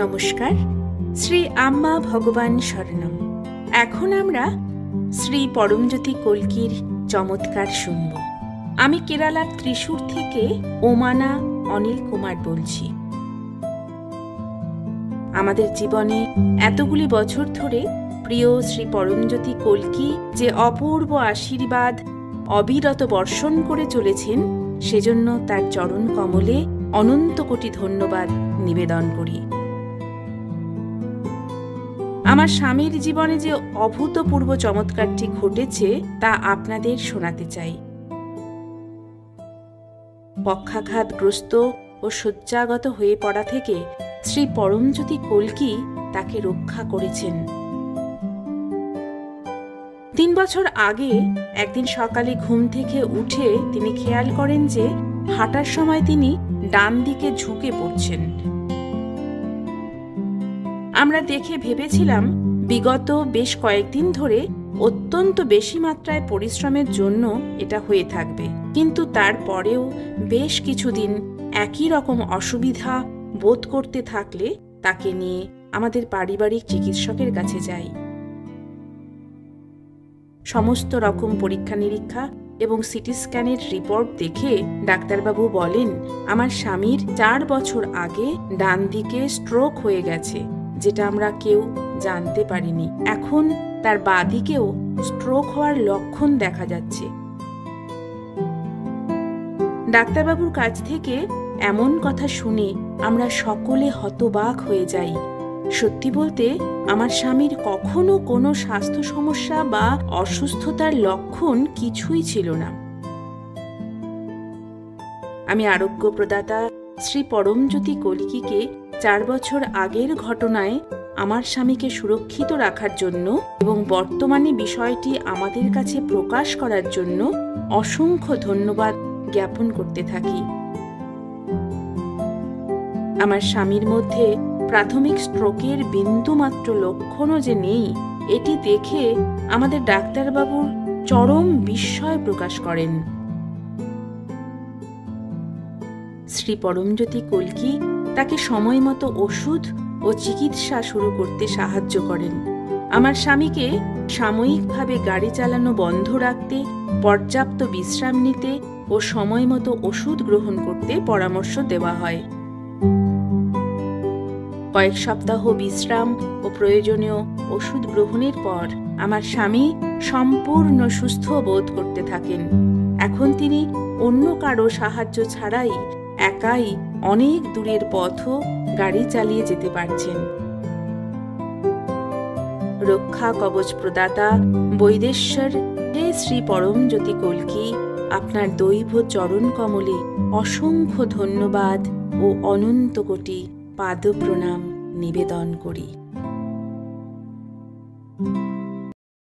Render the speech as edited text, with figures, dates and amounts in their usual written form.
নমস্কার। শ্রী আম্মা ভগবান শরণম। এখন আমরা শ্রী পরমজ্যোতি কল্কির চমৎকার শুনব। আমি কেরালার ত্রিশূর থেকে ওমানা অনিল কুমার বলছি। আমাদের জীবনে এতগুলি বছর ধরে প্রিয় শ্রী পরমজ্যোতি কল্কি যে অপূর্ব আশীর্বাদ অবিরত বর্ষণ করে চলেছেন, সেজন্য তার চরণ কমলে অনন্ত কোটি ধন্যবাদ নিবেদন করি। আমার স্বামীর জীবনে যে অভূতপূর্ব চমৎকারটি ঘটেছে তা আপনাদের শোনাতে চাই। পক্ষাঘাতগ্রস্ত ও শয্যাগত হয়ে পড়া থেকে শ্রী পরমজ্যোতি কল্কি তাকে রক্ষা করেছেন। 3 বছর আগে একদিন সকালে ঘুম থেকে উঠে তিনি খেয়াল করেন যে হাঁটার সময় তিনি ডান দিকে ঝুঁকে পড়ছেন। আমরা দেখে ভেবেছিলাম বিগত বেশ কয়েকদিন ধরে অত্যন্ত বেশি মাত্রায় পরিশ্রমের জন্য এটা হয়ে থাকবে, কিন্তু তারপরেও বেশ কিছুদিন একই রকম অসুবিধা বোধ করতে থাকলে তাকে নিয়ে আমাদের পারিবারিক চিকিৎসকের কাছে যাই। সমস্ত রকম পরীক্ষা নিরীক্ষা এবং সিটি স্ক্যানের রিপোর্ট দেখে ডাক্তারবাবু বলেন, আমার স্বামীর 4 বছর আগে ডান দিকে স্ট্রোক হয়ে গেছে, যেটা আমরা কেউ জানতে পারিনি। এখন তার বাঁ দিকেও স্ট্রোক হওয়ার লক্ষণ দেখা যাচ্ছে। ডাক্তারবাবুর কাছ থেকে এমন কথা শুনে আমরা সকলে হতবাক হয়ে যাই। সত্যি বলতে আমার স্বামীর কখনো কোনো স্বাস্থ্য সমস্যা বা অসুস্থতার লক্ষণ কিছুই ছিল না। আমি আরোগ্য প্রদাতা শ্রী পরমজ্যোতি কল্কিকে 4 বছর আগের ঘটনায় আমার স্বামীকে সুরক্ষিত রাখার জন্য এবং বর্তমানে বিষয়টি আমাদের কাছে প্রকাশ করার জন্য অসংখ্য ধন্যবাদ জ্ঞাপন করতে থাকি। আমার স্বামীর মধ্যে প্রাথমিক স্ট্রোকের বিন্দুমাত্র লক্ষণও যে নেই, এটি দেখে আমাদের ডাক্তারবাবুর চরম বিস্ময় প্রকাশ করেন। শ্রী পরমজ্যোতি কল্কি তাকে সময় মতো ওষুধ ও চিকিৎসা শুরু করতে সাহায্য করেন। আমার স্বামীকে সাময়িকভাবে গাড়ি চালানো বন্ধ রাখতে, পর্যাপ্ত বিশ্রাম নিতে ও সময় মতো ওষুধ গ্রহণ করতে পরামর্শ দেওয়া হয়। কয়েক সপ্তাহ বিশ্রাম ও প্রয়োজনীয় ওষুধ গ্রহণের পর আমার স্বামী সম্পূর্ণ সুস্থ বোধ করতে থাকেন। এখন তিনি অন্য কারো সাহায্য ছাড়াই একাই অনেক দূরের পথও গাড়ি চালিয়ে যেতে পারছেন। রক্ষা কবচ প্রদাতা বৈদেশ্বর হে শ্রী পরমজ্যোতি কল্কি, আপনার দৈব চরণ কমলে অসংখ্য ধন্যবাদ ও অনন্ত কোটি পাদ প্রণাম নিবেদন করি।